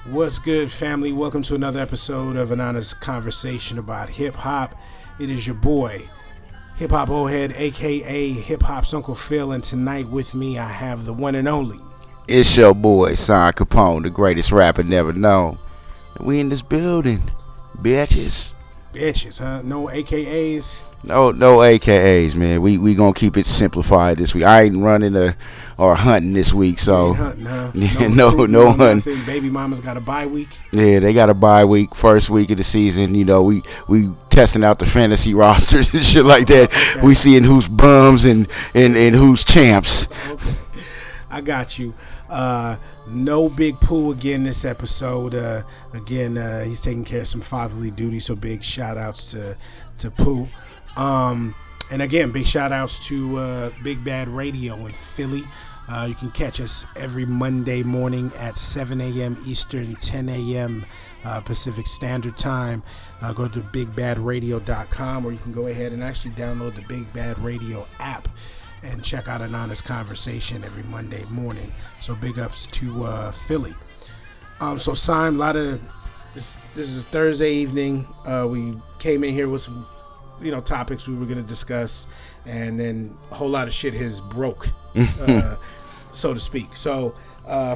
What's good, family? Welcome to another episode of an honest conversation about hip hop. It is your boy, Hip Hop Old Head, aka Hip Hop's Uncle Phil, and tonight with me I have the one and only. It's your boy, Son Capone, the greatest rapper never known. We in this building, bitches. Bitches, huh? No AKAs. No AKAs, man. We gonna keep it simplified this week. I ain't running or hunting this week, so Hunting, huh? yeah, No hunting. nothing. Baby mama's got a bye week. Yeah, they got a bye week, first week of the season. You know, we testing out the fantasy rosters and shit like that. Okay. We seeing who's bums and who's champs. Okay. I got you. No Big Pooh again this episode. He's taking care of some fatherly duties, so big shout outs to Pooh. And again, big shout outs to Big Bad Radio in Philly. You can catch us every Monday morning at 7 a.m. Eastern, 10 a.m. Pacific Standard Time. Go to bigbadradio.com, or you can go ahead and actually download the Big Bad Radio app and check out an honest conversation every Monday morning. So big ups to Philly. So Simon, this is a Thursday evening. We came in here with some topics we were going to discuss, and then a whole lot of shit has broke, so to speak. So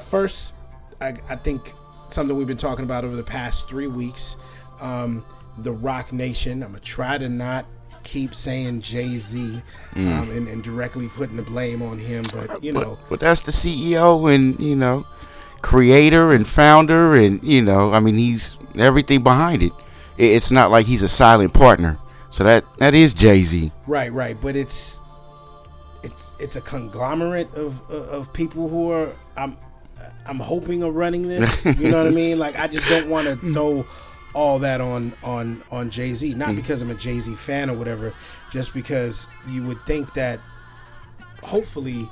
first, I think something we've been talking about over the past 3 weeks, the Rock Nation. I'm gonna try to not keep saying Jay-Z and directly putting the blame on him, but that's the CEO and creator and founder, and he's everything behind it. It's not like he's a silent partner. So that is Jay-Z. Right. But it's a conglomerate of people who are I'm hoping are running this. You know what I mean? Like, I just don't want to throw all that on Jay-Z. Not because I'm a Jay-Z fan or whatever, just because you would think that hopefully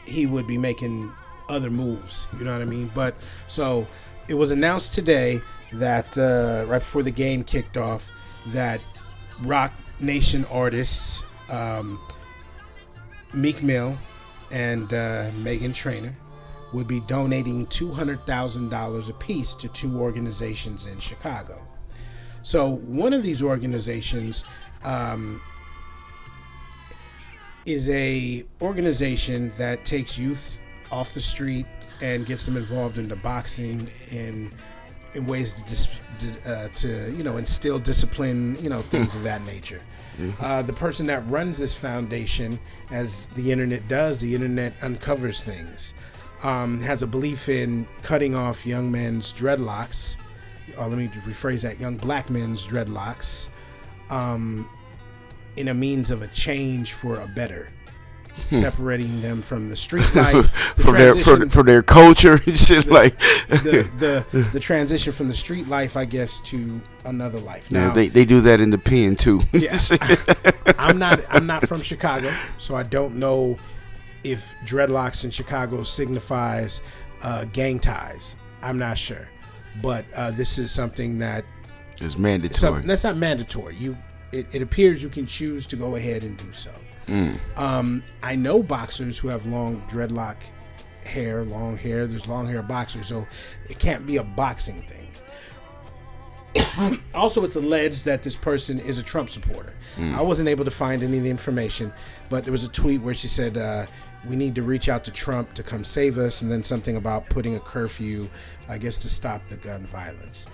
he would be making other moves. You know what I mean? But so it was announced today that right before the game kicked off, that Rock Nation artists Meek Mill and Meghan Trainor would be donating $200,000 apiece to two organizations in Chicago. So one of these organizations is a organization that takes youth off the street and gets them involved into boxing in ways to instill discipline, things of that nature. The person that runs this foundation, as the internet does, the internet uncovers things, has a belief in cutting off young men's dreadlocks. Let me rephrase that: young black men's dreadlocks, in a means of a change for a better. Separating them from the street life, from their culture and shit, the transition from the street life, I guess, to another life. Now they do that in the pen too. Yeah, I'm not from Chicago, so I don't know if dreadlocks in Chicago signifies gang ties. I'm not sure, but this is something that is mandatory. That's not mandatory. It appears you can choose to go ahead and do so. I know boxers who have long dreadlock hair, There's long hair boxers, so it can't be a boxing thing. Also, it's alleged that this person is a Trump supporter. I wasn't able to find any of the information, but there was a tweet where she said, we need to reach out to Trump to come save us, and then something about putting a curfew, I guess, to stop the gun violence.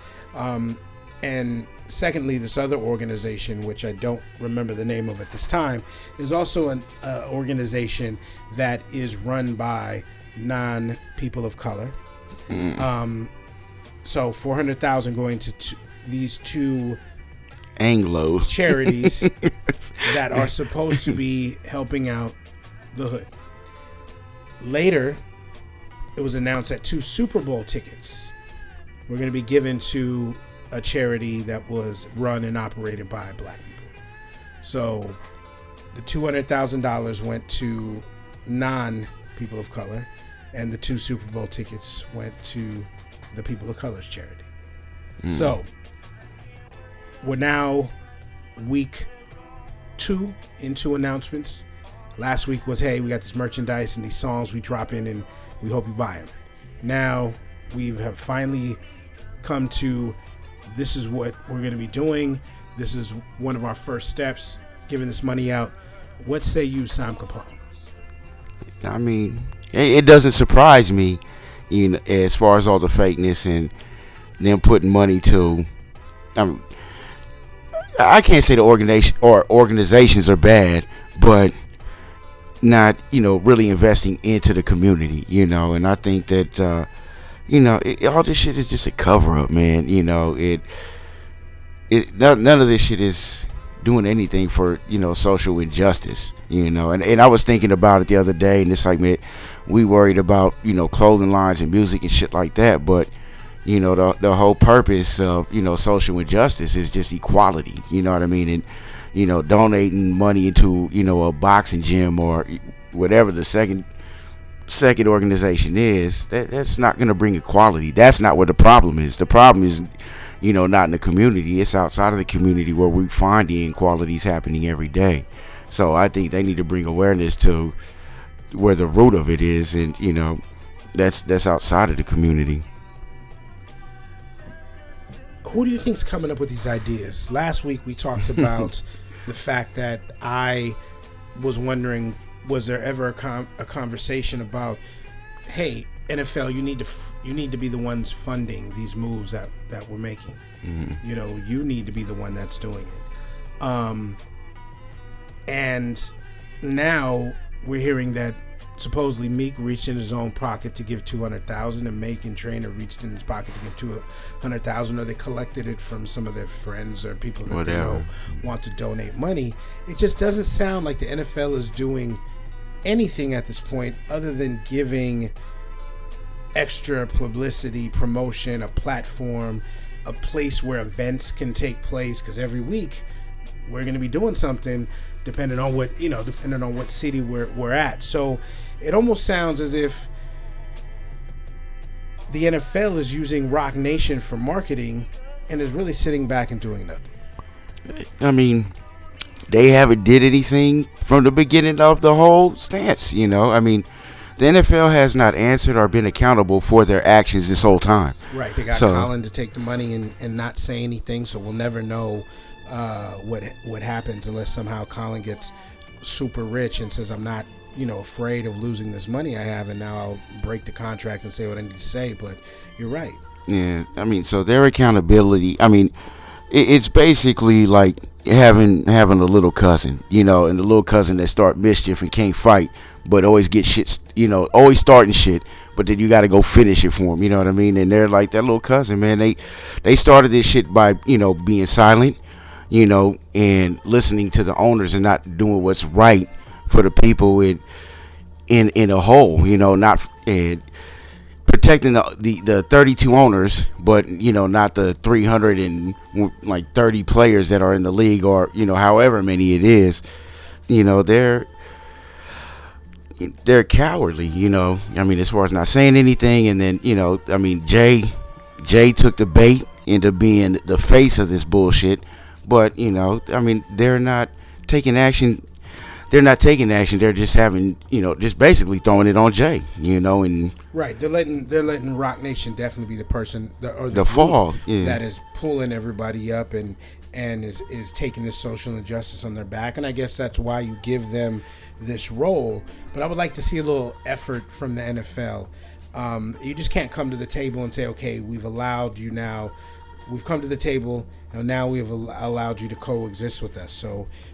And secondly, this other organization, which I don't remember the name of at this time, is also an organization that is run by non-people of color. So $400,000 going to these two Anglos charities that are supposed to be helping out the hood. Later, it was announced that 2 Super Bowl tickets were going to be given to a charity that was run and operated by black people. So the $200,000 went to non-people of color, and the 2 Super Bowl tickets went to the people of color's charity. So we're now week 2 into announcements. Last week was, hey, we got this merchandise and these songs we drop in, and we hope you buy them. Now we have finally come to, this is what we're going to be doing. This is one of our first steps, giving this money out. What say you, Sam Capone? I mean, it doesn't surprise me, as far as all the fakeness and them putting money to. I mean, I can't say the organizations are bad, but not really investing into the community, and I think that all this shit is just a cover up, man. None of this shit is doing anything for social injustice, and I was thinking about it the other day, and it's like, man, we worried about clothing lines and music and shit like that, but the whole purpose of social injustice is just equality, you know what I mean? And donating money into a boxing gym or whatever the second organization is, that's not going to bring equality. That's not what the problem is. The problem is not in the community. It's outside of the community where we find the inequalities happening every day. So I think they need to bring awareness to where the root of it is, and that's outside of the community. Who do you think's coming up with these ideas? Last week we talked about the fact that I was wondering, was there ever a conversation about, hey, NFL, you need to be the ones funding these moves that we're making. Mm-hmm. You need to be the one that's doing it. And now we're hearing that supposedly Meek reached in his own pocket to give $200,000, and Meek and Trainer reached in his pocket to give $200,000, or they collected it from some of their friends or people that they know want to donate money. It just doesn't sound like the NFL is doing anything at this point other than giving extra publicity, promotion, a platform, a place where events can take place, because every week we're going to be doing something depending on what city we're at. So it almost sounds as if the NFL is using Rock Nation for marketing and is really sitting back and doing nothing. I mean, they haven't did anything from the beginning of the whole stance. I mean, the NFL has not answered or been accountable for their actions this whole time. Right. They got Colin to take the money and not say anything, so we'll never know what happens unless somehow Colin gets super rich and says, I'm not afraid of losing this money I have, and now I'll break the contract and say what I need to say. But you're right. Yeah. I mean, so their accountability, I mean, it's basically like having a little cousin, and the little cousin that start mischief and can't fight, but always get shit, always starting shit, but then you got to go finish it for them, you know what I mean? And they're like that little cousin, man. They started this shit by being silent, and listening to the owners and not doing what's right for the people in a whole, not and protecting the 32 owners, but not the 330 players that are in the league, or however many it is. They're cowardly. I mean, as far as not saying anything, and then I mean, Jay took the bait into being the face of this bullshit, but I mean, they're not taking action. They're not taking action. They're just having, just basically throwing it on Jay, and right. They're letting Rock Nation definitely be the person the fall that is pulling everybody up and is taking this social injustice on their back. And I guess that's why you give them this role. But I would like to see a little effort from the NFL. You just can't come to the table and say, okay, we've allowed you now. We've come to the table, and now we've allowed you to coexist with us.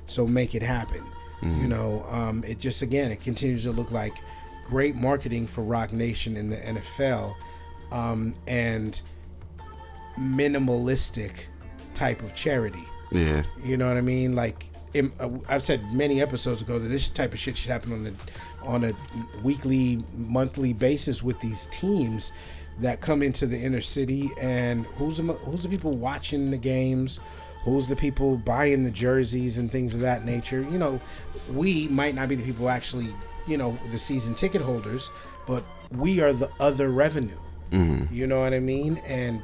So make it happen. Mm-hmm. It just, again, it continues to look like great marketing for Rock Nation in the NFL, and minimalistic type of charity. Yeah. You know what I mean? Like, I've said many episodes ago that this type of shit should happen on a weekly, monthly basis with these teams that come into the inner city, and who's the people watching the games, who's the people buying the jerseys and things of that nature. We might not be the people actually, the season ticket holders, but we are the other revenue. Mm-hmm. You know what I mean? And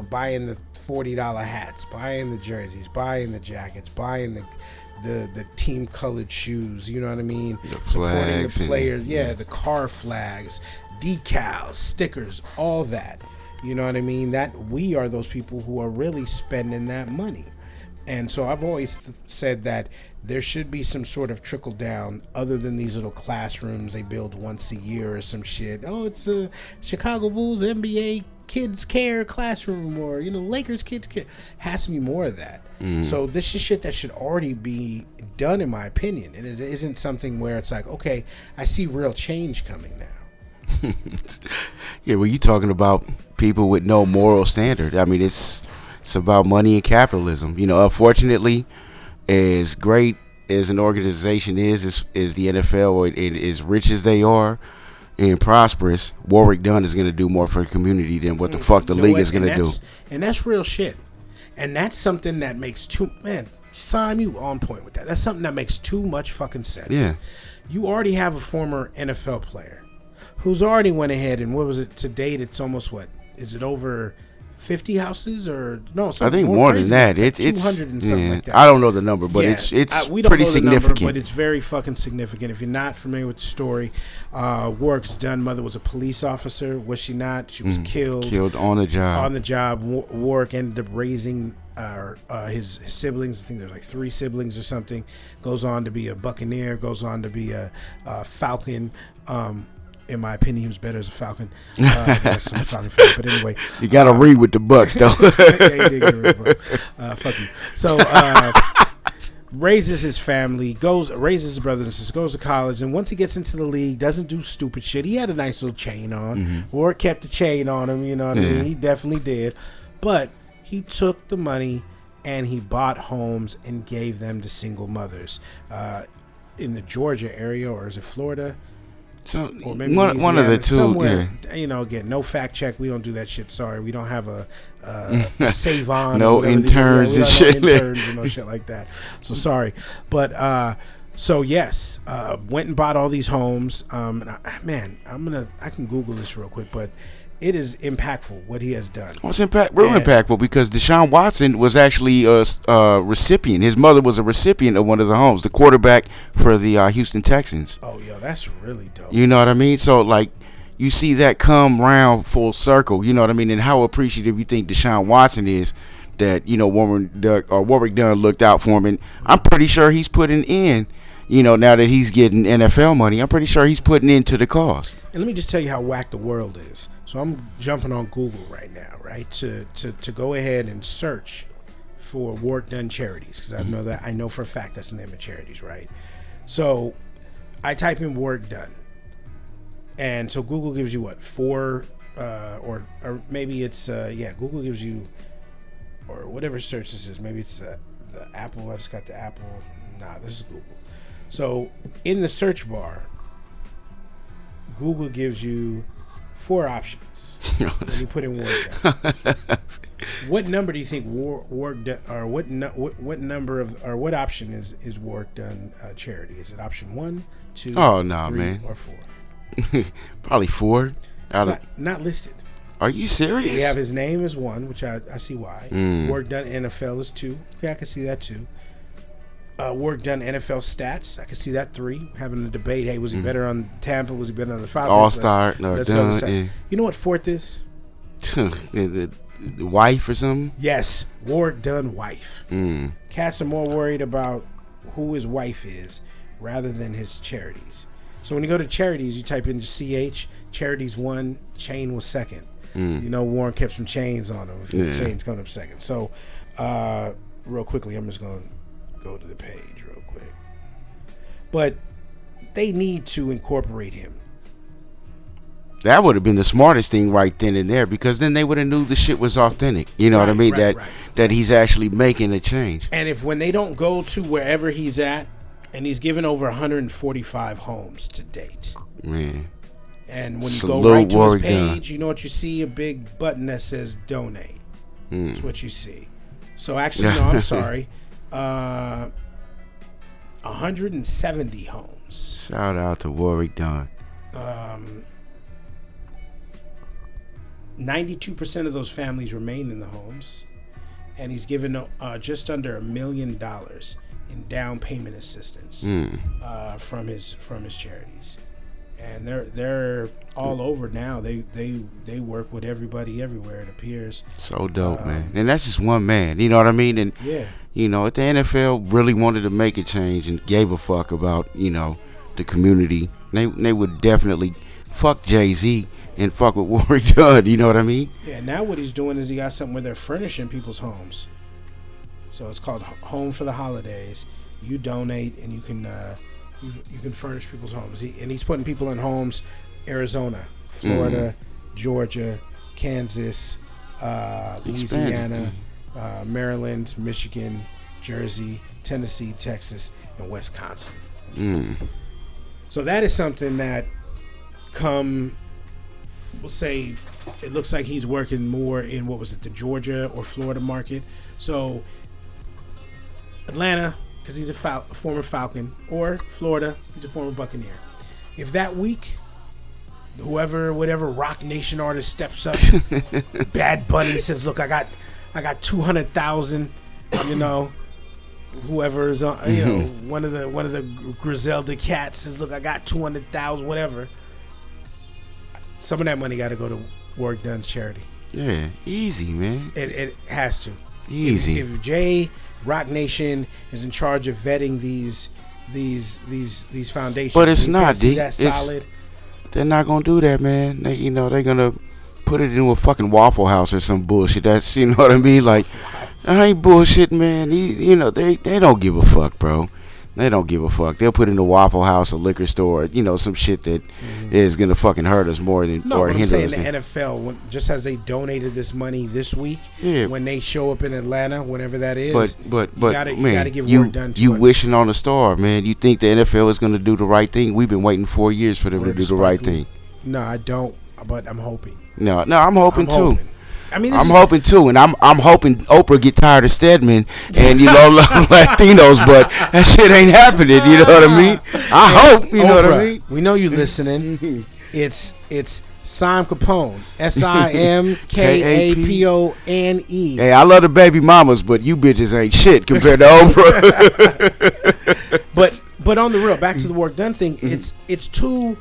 buying the $40 hats, buying the jerseys, buying the jackets, buying the team colored shoes, you know what I mean? The supporting flags, the players, the car flags, decals, stickers, all that. You know what I mean? That we are those people who are really spending that money. And so I've always said that there should be some sort of trickle down other than these little classrooms they build once a year or some shit. Oh, it's a Chicago Bulls NBA kids care classroom, or Lakers kids care. Has to be more of that. So this is shit that should already be done, in my opinion. And it isn't something where it's like, okay, I see real change coming now. Yeah, well, you're talking about people with no moral standard. I mean, it's about money and capitalism. Unfortunately, as great as an organization is the NFL, or as rich as they are and prosperous, Warwick Dunn is going to do more for the community than what the fuck the league is going to do. And that's real shit. And that's something that makes Simon, you on point with that. That's something that makes too much fucking sense. Yeah. You already have a former NFL player who's already went ahead and, what was it, to date, it's almost, what, is it over 50 houses, or no? I think more than that. It's like 200 and something like that. I don't know the number, but it's we don't pretty know the significant. number, but it's very fucking significant. If you're not familiar with the story, Warwick's Dunn mother was a police officer. Was she not? She was killed on the job. On the job. Warwick ended up raising his siblings. I think there's like 3 siblings or something. Goes on to be a Buccaneer. Goes on to be a Falcon. In my opinion, he was better as a Falcon. That's some Falcon fan, but anyway, you gotta read with the Bucks, though. Yeah, he did get rid of fuck you. So raises his family, raises his brothers and sisters, goes to college, and once he gets into the league, doesn't do stupid shit. He had a nice little chain on, or kept a chain on him. You know what I mean? He definitely did, but he took the money and he bought homes and gave them to single mothers in the Georgia area, or is it Florida? So or maybe one of the two, somewhere, again, no fact check. We don't do that shit. Sorry, we don't have a save on. No interns and shit. No interns and no shit like that. So sorry, but so yes, went and bought all these homes. And I can Google this real quick, but it is impactful what he has done. Well, it's impactful because Deshaun Watson was actually a recipient. His mother was a recipient of one of the homes, the quarterback for the Houston Texans. Oh, yo, that's really dope. You know what I mean? So, like, you see that come round full circle. You know what I mean? And how appreciative you think Deshaun Watson is that, Warwick Dunn looked out for him. And I'm pretty sure he's putting in, now that he's getting NFL money, I'm pretty sure he's putting into the cause. And let me just tell you how whack the world is. So I'm jumping on Google right now, right, to go ahead and search for Warwick Dunn charities, because I know for a fact that's the name of charities, right? So I type in Warwick Dunn, and so Google gives you what, 4 or maybe it's Google gives you, or whatever search this is, maybe it's the Apple. I just got the Apple. Nah, this is Google. So in the search bar, Google gives you 4 options when you put in Warwick Dunn. What number do you think Warwick Dunn, or what number of, or what option is Warwick Dunn charity? Is it option 1, 2, 3, man, or 4? Probably 4. It's not listed. Are you serious? We have his name as 1, which I see why. Warwick Dunn NFL is 2. Okay, I can see that too. Warwick Dunn NFL stats, I can see that 3. Having a debate. Hey, was he better on Tampa? Was he better on the Falcons? All-Star. Let's go to the You know what 4th is? the wife or something? Yes, Warwick Dunn wife. Cats are more worried about who his wife is rather than his charities. So when you go to charities, you type in CH, charities 1, chain was 2nd. Warren kept some chains on him. The chains coming up 2nd. So real quickly, I'm just going to go to the page real quick. But they need to incorporate him. That would have been the smartest thing right then and there, because then they would have knew the shit was authentic. You know what I mean? That he's actually making a change. And if when they don't go to wherever he's at, and he's given over 145 homes to date. Man. And when you go right to his page, you know what you see? A big button that says donate. That's what you see. So actually, no, I'm sorry. 170 homes. Shout out to Warwick Dunn. 92% of those families remain in the homes, and he's given just under $1 million in down payment assistance from his charities. and they're all over now. They work with everybody everywhere. It appears. So dope, man. And that's just one man. You know what I mean? And Yeah. if the NFL really wanted to make a change and gave a fuck about the community, they would definitely fuck Jay-Z and fuck with Warwick Dunn. You know what I mean? Yeah. Now what he's doing is he got something where they're furnishing people's homes. So it's called Home for the Holidays. You donate and you can furnish people's homes. And he's putting people in homes: Arizona, Florida, Georgia, Kansas, Louisiana, Maryland, Michigan, Jersey, Tennessee, Texas, and Wisconsin. So that is something that we'll say it looks like he's working more in, the Georgia or Florida market. So Atlanta, because he's a former Falcon, or Florida, he's a former Buccaneer. If that week, whatever Rock Nation artist steps up, Bad Bunny says, "Look, I got 200,000," whoever is on, one of the Griselda cats says, "Look, I got 200,000," whatever. Some of that money got to go to Warwick Dunn's charity. Yeah, easy, man. It has to. Easy. If Rock Nation is in charge of vetting these foundations, but it's not, D. That solid. They're not gonna do that, man. They're gonna put it into a fucking Waffle House or some bullshit. That's, you know what I mean? Like, I ain't bullshitting, man. They don't give a fuck, bro. They don't give a fuck. They'll put it in a Waffle House, a liquor store, some shit that is gonna fucking hurt us more than or hinder us. I'm saying the NFL, just as they donated this money this week, when they show up in Atlanta, whenever that is, but you gotta give you work done to you it. wishing on a star, man. You think the NFL is gonna do the right thing? We've been waiting 4 years for them to do the right thing. No, I don't, but I'm hoping. No, I'm hoping too. I mean, I'm hoping too, and I'm hoping Oprah get tired of Stedman and Latinos, but that shit ain't happening. You know what I mean? I hope. You know what I mean? We know you listening. It's Sim Capone, SIMKAPONE. Hey, I love the baby mamas, but you bitches ain't shit compared to Oprah. but on the real, back to the Work Done thing. It's too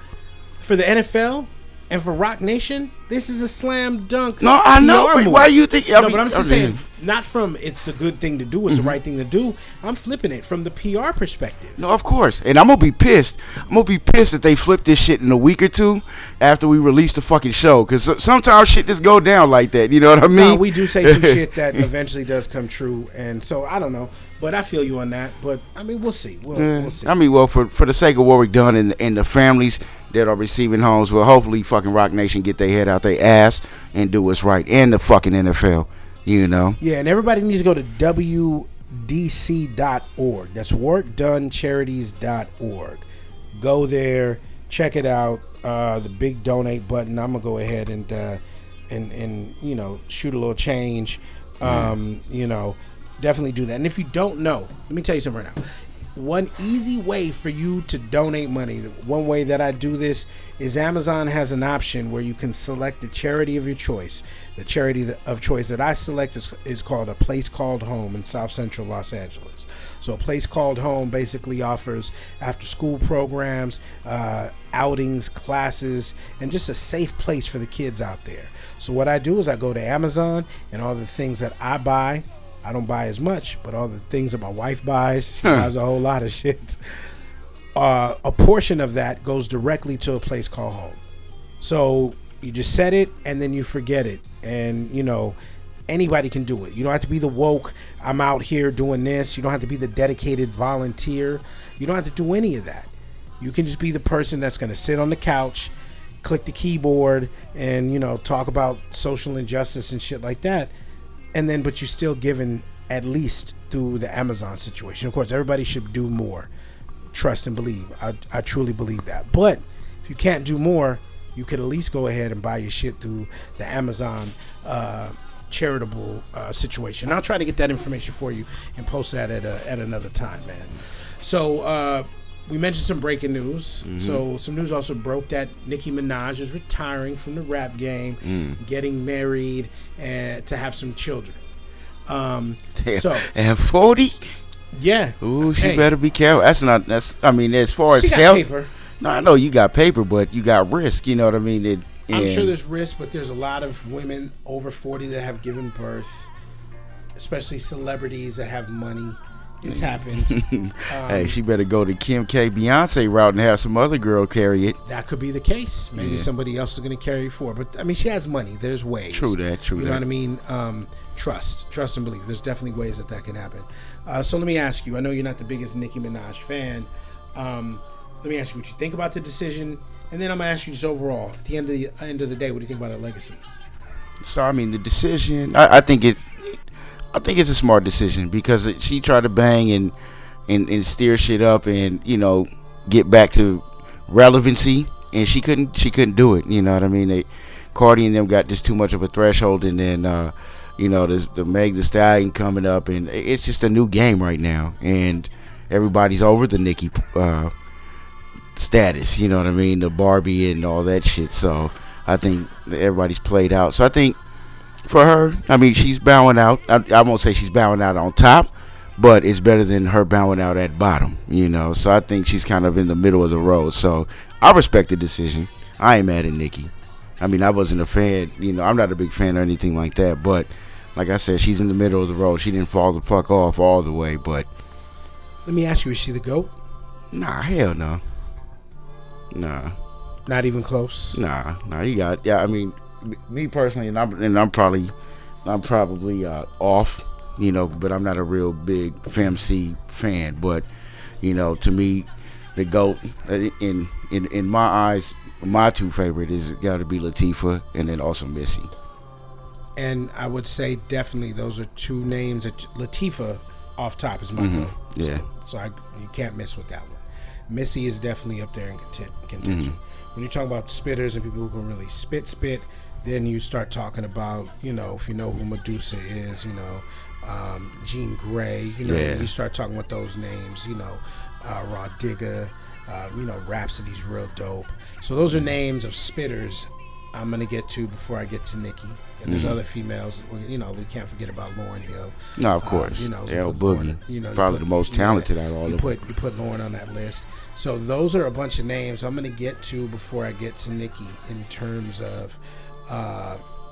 for the NFL. And for Rock Nation, this is a slam dunk. No, I know. But why do you think? But I'm just saying, not from it's a good thing to do, it's the right thing to do. I'm flipping it from the PR perspective. No, of course. And I'm going to be pissed. I'm going to be pissed that they flip this shit in a week or two after we release the fucking show. Because sometimes shit just go down like that. You know what I mean? No, we do say some shit that eventually does come true. And so, I don't know. But I feel you on that. But, I mean, we'll see. We'll see. I mean, well, for the sake of Warwick Dunn and the families that are receiving homes, well, hopefully fucking Rock Nation get their head out their ass and do what's right. And the fucking NFL, Yeah, and everybody needs to go to WDC.org. That's WorkDoneCharities.org. Go there, check it out. The big donate button. I'm going to go ahead and shoot a little change. Definitely do that. And if you don't know, let me tell you something right now. One easy way for you to donate money, one way that I do this is Amazon has an option where you can select a charity of your choice. The charity of choice that I select is called A Place Called Home in South Central Los Angeles. So A Place Called Home basically offers after school programs, outings, classes, and just a safe place for the kids out there. So what I do is I go to Amazon, and all the things that I buy, I don't buy as much, but all the things that my wife buys, she buys a whole lot of shit. A portion of that goes directly to A Place Called Home. So you just set it and then you forget it. And, anybody can do it. You don't have to be the woke, I'm out here doing this. You don't have to be the dedicated volunteer. You don't have to do any of that. You can just be the person that's going to sit on the couch, click the keyboard, and, talk about social injustice and shit like that. But you're still given at least through the Amazon situation. Of course, everybody should do more. Trust and believe. I truly believe that. But if you can't do more, you could at least go ahead and buy your shit through the Amazon charitable situation. I'll try to get that information for you and post that at another time, man. So we mentioned some breaking news. So some news also broke that Nicki Minaj is retiring from the rap game, getting married, and to have some children. So and 40. Yeah. Ooh, she better be careful. That's as far as she got health. paper. No, I know you got paper, but you got risk. You know what I mean? I'm sure And there's risk, but there's a lot of women over 40 that have given birth, especially celebrities that have money. It's happened. hey, she better go the Kim K Beyonce route and have some other girl carry it. That could be the case. Maybe Yeah. somebody else is going to carry it for her. But I mean, she has money. There's ways. True that. True You know that. what I mean? Trust and belief. There's definitely ways that can happen. So let me ask you. I know you're not the biggest Nicki Minaj fan. Let me ask you what you think about the decision, and then I'm gonna ask you just overall. At the end of the day, what do you think about her legacy? So I mean, the decision. I think it's a smart decision because she tried to bang and steer shit up and get back to relevancy, and she couldn't do it. You know what I mean? Cardi and them got just too much of a threshold, and then there's the Meg Thee Stallion coming up, and it's just a new game right now, and everybody's over the Nicki status. You know what I mean? The Barbie and all that shit. So I think that everybody's played out. So I think for her, I mean, she's bowing out. I won't say she's bowing out on top, but it's better than her bowing out at bottom. So I think she's kind of in the middle of the road. So I respect the decision. I ain't mad at Nicki. I mean, I wasn't a fan. I'm not a big fan or anything like that. But like I said, she's in the middle of the road. She didn't fall the fuck off all the way. But Let me ask you: is she the GOAT? nah, hell no. Nah. Not even close. Nah, you got. Yeah, I mean, me personally, and I'm probably off, but I'm not a real big FMC fan. But to me, the GOAT in my eyes, my two favorite is got to be Latifah and then also Missy. And I would say definitely those are two names that Latifah off top is my GOAT. Yeah. So you can't miss with that one. Missy is definitely up there in contention. When you talk about spitters and people who can really spit, then you start talking about, if you know who Medusa is, Jean Grey, Yeah. you start talking about those names, Raw Digger, Rhapsody's real dope. So those are names of spitters I'm going to get to before I get to Nicki. And there's other females, we can't forget about Lauryn Hill. No, of course. L Boogie, probably the most talented out of all of them. You put Lauryn on that list. So those are a bunch of names I'm going to get to before I get to Nicki in terms of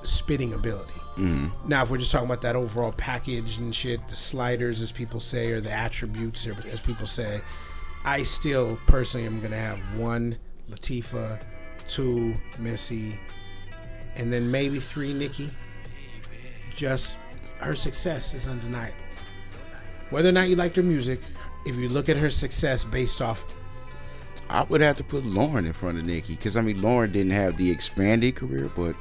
spitting ability. Now, if we're just talking about that overall package and shit, the sliders, as people say, or the attributes, as people say, I still personally am going to have 1 Latifah, 2 Missy, and then maybe 3 Nicki. Just her success is undeniable. Whether or not you liked her music, if you look at her success based off, I would have to put Lauren in front of Nicki because I mean Lauren didn't have the expanded career, but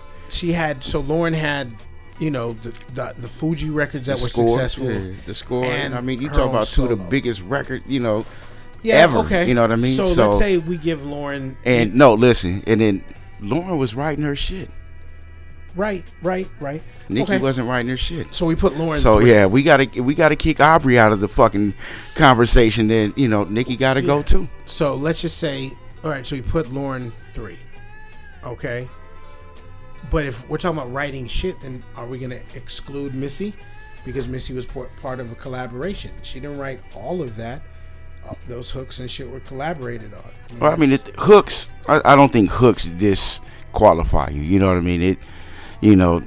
Lauren had the Fuji records that were score, successful. yeah, the score. And I mean, you her talk own about two of the solo. biggest record, Yeah, ever. okay. You know what I mean? So let's say we give Lauren and no, listen, and then Lauren was writing her shit. right. Nicki Okay. wasn't writing her shit. So we put Lauren. So 3. yeah, we gotta kick Aubrey out of the fucking conversation. Then Nicki gotta go too. So let's just say, all right. So we put Lauren 3. Okay. But if we're talking about writing shit, then are we gonna exclude Missy? Because Missy was part of a collaboration. She didn't write all of that. Those hooks and shit were collaborated on. Well, I mean, hooks. I don't think hooks disqualify you. You know what I mean?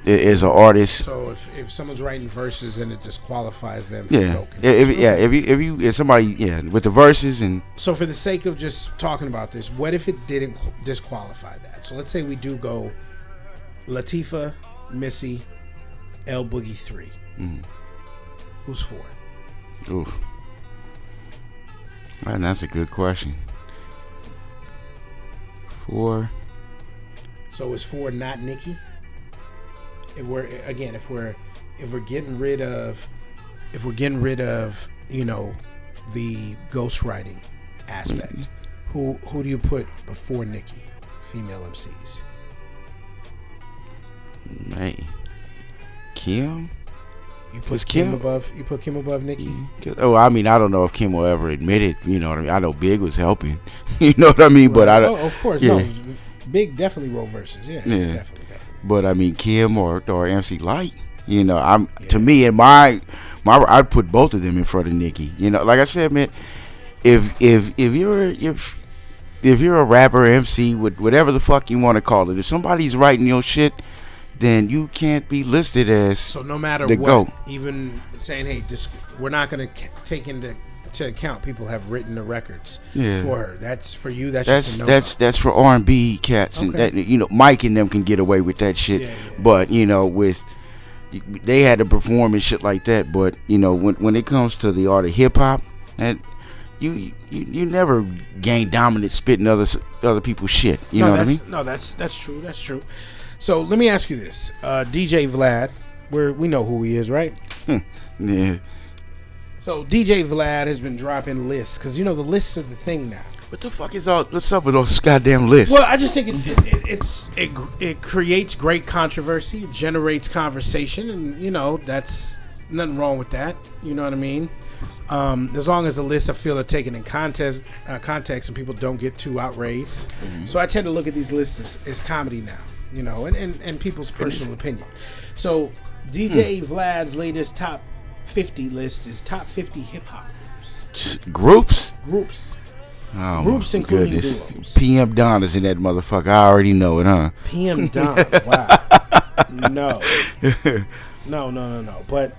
As an artist. So if someone's writing verses and it disqualifies them, from Yeah, GOAT if somebody with the verses and So for the sake of just talking about this, what if it didn't disqualify that? So let's say we do go Latifah, Missy, L Boogie 3. Who's 4? oof, man, that's a good question. 4. So is 4 not Nicki? If we're getting rid of the ghostwriting aspect, who do you put before Nicki? Female MCs. Hey, Kim. You put Was Kim Kim- above. You put Kim above Nicki. Oh, I mean, I don't know if Kim will ever admit it. You know what I mean? I know Big was helping. You know what I mean? But I don't. Oh, of course, yeah. no. Big definitely wrote verses. Yeah. Definitely. But I mean, Kim or MC Light. To Yeah. me, in my I'd put both of them in front of Nicki. Like I said, man, if if you're a rapper, MC, whatever the fuck you want to call it, if somebody's writing your shit, then you can't be listed as So no matter the what, GOAT. even saying, hey, we're not going to take into account people have written the records Yeah. for her. That's for you. That's just a no. That's for R&B cats, and Okay. that, you know, Mike and them can get away with that shit. Yeah, yeah. But you know, with they had to perform and shit like that. But you know, when it comes to the art of hip hop, and you never gain dominance spitting other people's shit. You know what I mean? No, that's true. That's true. So let me ask you this, DJ Vlad. We know who he is, right? Yeah. So DJ Vlad has been dropping lists because you know the lists are the thing now. What the fuck is all? What's up with those goddamn lists? Well, I just think it creates great controversy, it generates conversation, and you know that's nothing wrong with that. You know what I mean? As long as the lists I feel are taken in context, and people don't get too outraged. Mm-hmm. So I tend to look at these lists as comedy now, you know, and people's personal opinion. So DJ Vlad's latest top 50 list is top 50 hip hop groups. Oh, groups including duos. PM Don is in that motherfucker. I already know it, huh? PM Don. Wow. No. But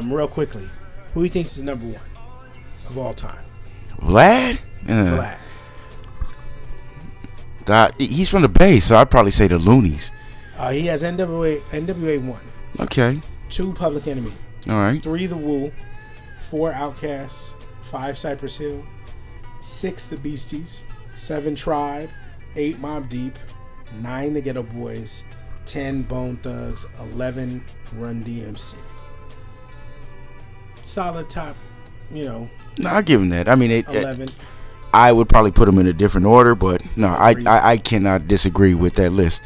real quickly, who do you think is number one of all time? Vlad. Vlad. He's from the Bay, so I'd probably say the Loonies. He has NWA 1. Okay. 2 Public Enemy. All right. 3 The Wu. 4 Outkast. 5 Cypress Hill. 6 The Beasties. 7 Tribe. 8 Mobb Deep. 9 The Ghetto Boys. 10 Bone Thugs. 11 Run DMC. Solid top, you know. No, I'll give him that. I mean, 11. I would probably put them in a different order, but no, I cannot disagree with that list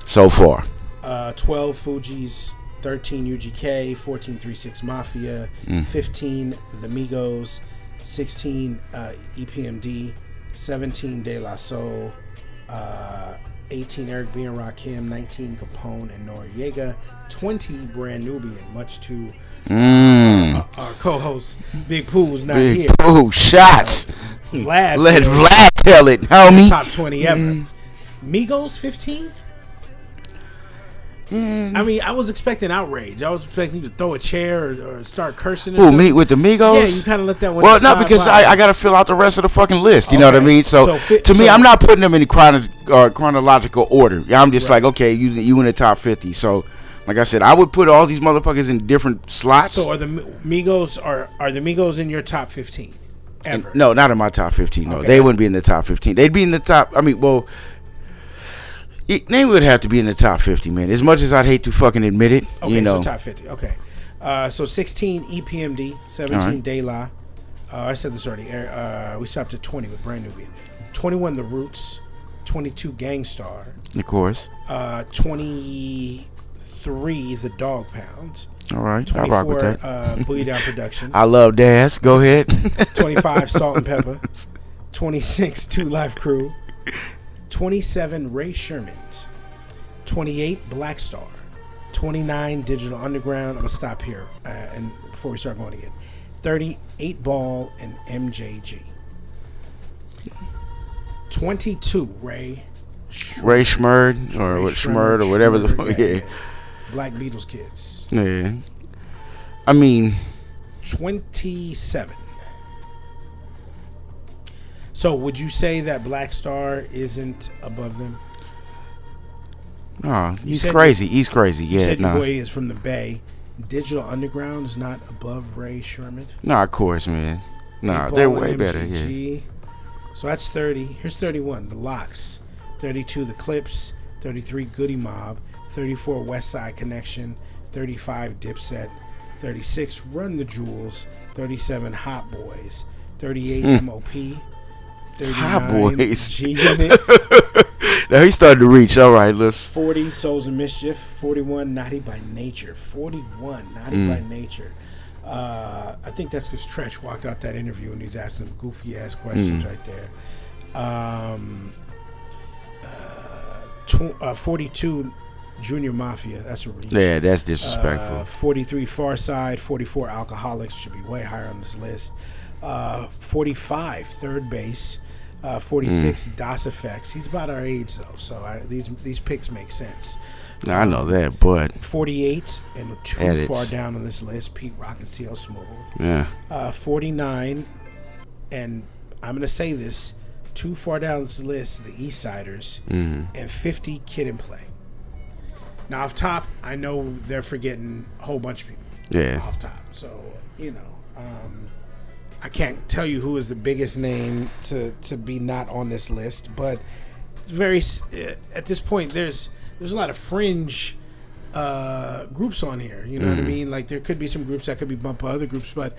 so far. 12 Fugees, 13 UGK, 14 3-6 Mafia, 15 The Migos, 16 EPMD, 17 De La Soul, 18 Eric B. and Rakim, 19 Capone and Noriega, 20 Brand Nubian, much to our co-host Big Pooh's not here. Big Pooh, shots. Vlad, let Vlad tell it, homie. Top 20 ever. Migos 15th. I mean, I was expecting outrage. I was expecting you to throw a chair or start cursing. Who, me with the Migos? Yeah, you kind of let that one. Well, no, because I got to fill out the rest of the fucking list. You know what I mean? So to me, so, I'm not putting them in chronological order. I'm just like, okay, you in the top 50. So, like I said, I would put all these motherfuckers in different slots. So are the Migos are the Migos in your top 15 ever? No, not in my top 15. No, Okay. they wouldn't be in the top 15. They'd be in the top. I mean, well. They would have to be in the top 50, man. As much as I'd hate to fucking admit it, okay, you know. So top 50. Okay. So 16 EPMD, 17 right. De La. I said this already. We stopped at 20 with Brand Nubian. 21 The Roots. 22 Gangstar. Of course. 23 The Dog Pound. All right, I rock with that. 24 Boogie Down Productions. I love Daz. Go ahead. 25 Salt and Pepper. 26 Two Life Crew. 27 Ray Sherman. 28 Black Star. 29 Digital Underground. I'm gonna stop here and before we start going again. 30 8 Ball and MJG. 22 Ray Schmurd or Schmurd or whatever the fuck. Yeah. Black Beatles Kids. Yeah. I mean, 27. So would you say that Black Star isn't above them? no, he's crazy. He's crazy. You Yeah, said your no. boy is from the Bay. Digital Underground is not above Ray Sherman. No, of course, man. No, Eight they're Ball way and better. Yeah. MGG. So that's 30. Here's 31. The Locks. 32. The Clips. 33. Goody Mob. 34. West Side Connection. 35. Dipset. 36. Run the Jewels. 37. Hot Boys. 38. MOP. 39. Hot Boys. G-Unit. Now he started to reach. All right, let's. 40. Souls of Mischief. 41. Naughty by Nature. 41. Naughty by Nature. I think that's because Tretch walked out that interview and he's asking some goofy ass questions right there. 42 Junior Mafia, that's a reach. Yeah, that's disrespectful. 43 Far Side, 44 Alcoholics, should be way higher on this list. 45 Third Base, 46, Das Effects. He's about our age though, so these picks make sense. Now, I know that, but 48 and too edits. far down on this list. Pete Rock and CL Smooth. Yeah. 49, and I'm gonna say this, too far down this list. The Eastsiders, and 50 Kid and Play. Now off top, I know they're forgetting a whole bunch of people. Yeah. Off top, so I can't tell you who is the biggest name to be not on this list, but it's very at this point there's a lot of fringe groups on here. You know what I mean? Like there could be some groups that could be bumped by other groups, but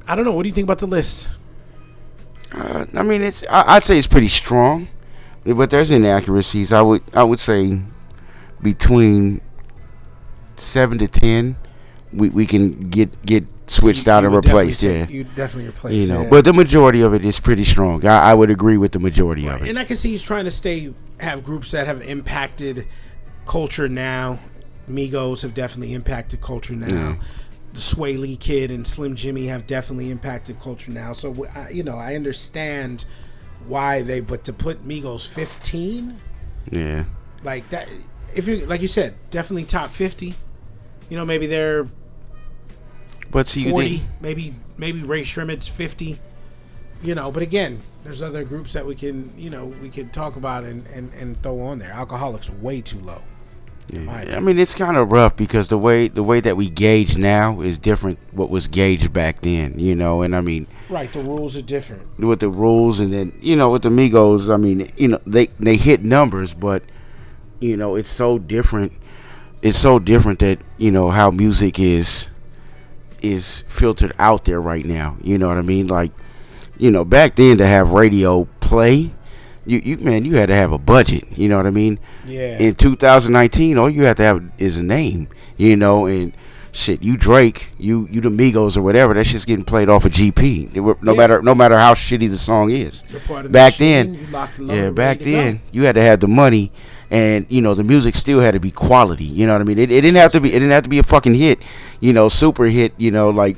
I don't know. What do you think about the list? I mean, I'd say it's pretty strong, but there's inaccuracies. I would say between 7 to 10, we can get switched out and replaced. You definitely replace. But the majority of it is pretty strong. I would agree with the majority of it. And I can see he's trying to have groups that have impacted culture now. Migos have definitely impacted culture now. The Sway Lee Kid and Slim Jimmy have definitely impacted culture now. So I understand why but to put Migos 15, like that. If you like you said, definitely top 50. Maybe they're. But see, 40, maybe Ray Shrimmett's 50. But again, there's other groups that we could talk about and throw on there. Alcoholics way too low. I mean, it's kind of rough because the way that we gauge now is different what was gauged back then, and I mean, right, the rules are different with the rules, and then with the Migos, I mean, they hit numbers, but it's so different. It's so different that how music is filtered out there right now. You know what I mean? Like, back then to have radio play, you had to have a budget. You know what I mean? Yeah. In 2019, all you have to have is a name. And shit, you Drake, you the Migos or whatever, that shit's getting played off of GP. No matter how shitty the song is. Back then, back then you had to have the money. And the music still had to be quality. You know what I mean? It didn't have to be. It didn't have to be a fucking hit. Super hit. Like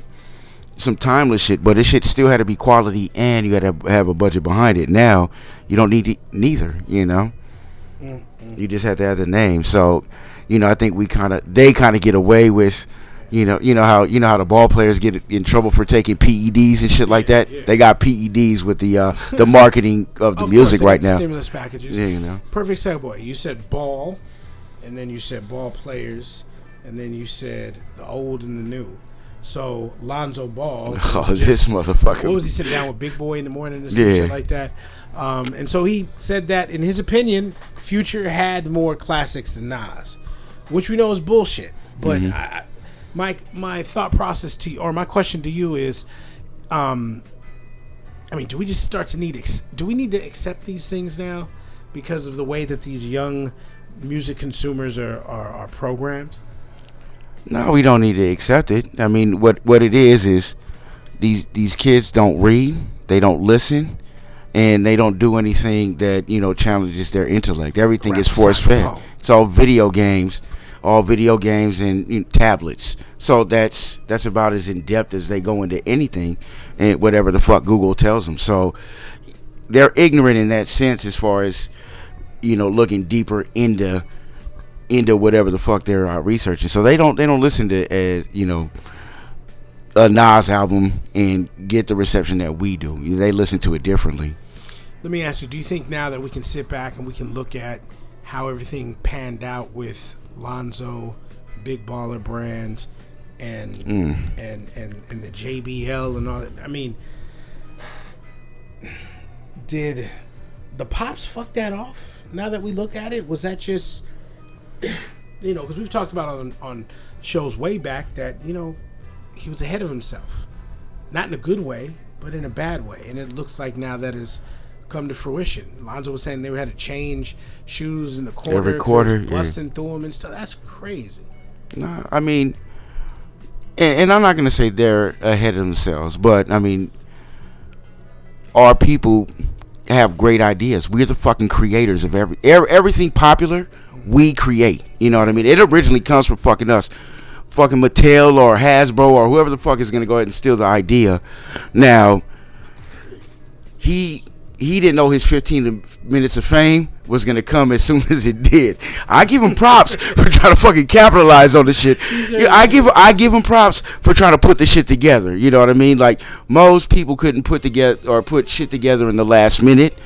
some timeless shit. But this shit still had to be quality, and you had to have a budget behind it. Now you don't need neither. You just have to have the name. So, I think they kind of get away with. You know how the ball players get in trouble for taking PEDs and shit like that. They got PEDs with the marketing of the music right now. Stimulus packages. Yeah, Perfect segue. You said ball, and then you said ball players, and then you said the old and the new. So Lonzo Ball. This motherfucker. What was he sitting down with Big Boy in the morning or some shit like that? And so he said that in his opinion, Future had more classics than Nas, which we know is bullshit. But my thought process to you, or my question to you is, do we just start to do we need to accept these things now because of the way that these young music consumers are programmed? No, we don't need to accept it. I mean, what it is these kids don't read, they don't listen, and they don't do anything that challenges their intellect. Everything is force fed. It's all video games. And tablets. So that's about as in depth as they go into anything, and whatever the fuck Google tells them. So they're ignorant in that sense, as far as looking deeper into whatever the fuck they're researching. So they don't listen to a Nas album and get the reception that we do. They listen to it differently. Let me ask you: do you think now that we can sit back and we can look at how everything panned out with Lonzo, Big Baller Brand, and the JBL and all that? I mean, did the Pops fuck that off? Now that we look at it, was that just because we've talked about on shows way back that he was ahead of himself, not in a good way, but in a bad way, and it looks like now that has come to fruition. Lonzo was saying they had to change shoes in the quarter, every quarter, busting through them and stuff. That's crazy. No, I mean, and I'm not gonna say they're ahead of themselves, but I mean, our people have great ideas. We're the fucking creators of everything popular. We create. You know what I mean? It originally comes from fucking us. Fucking Mattel or Hasbro or whoever the fuck is gonna go ahead and steal the idea. Now, he he didn't know his 15 minutes of fame was gonna come as soon as it did. I give him props for trying to fucking capitalize on the shit. Yeah, I give him props for trying to put the shit together. You know what I mean? Like most people couldn't put shit together in the last minute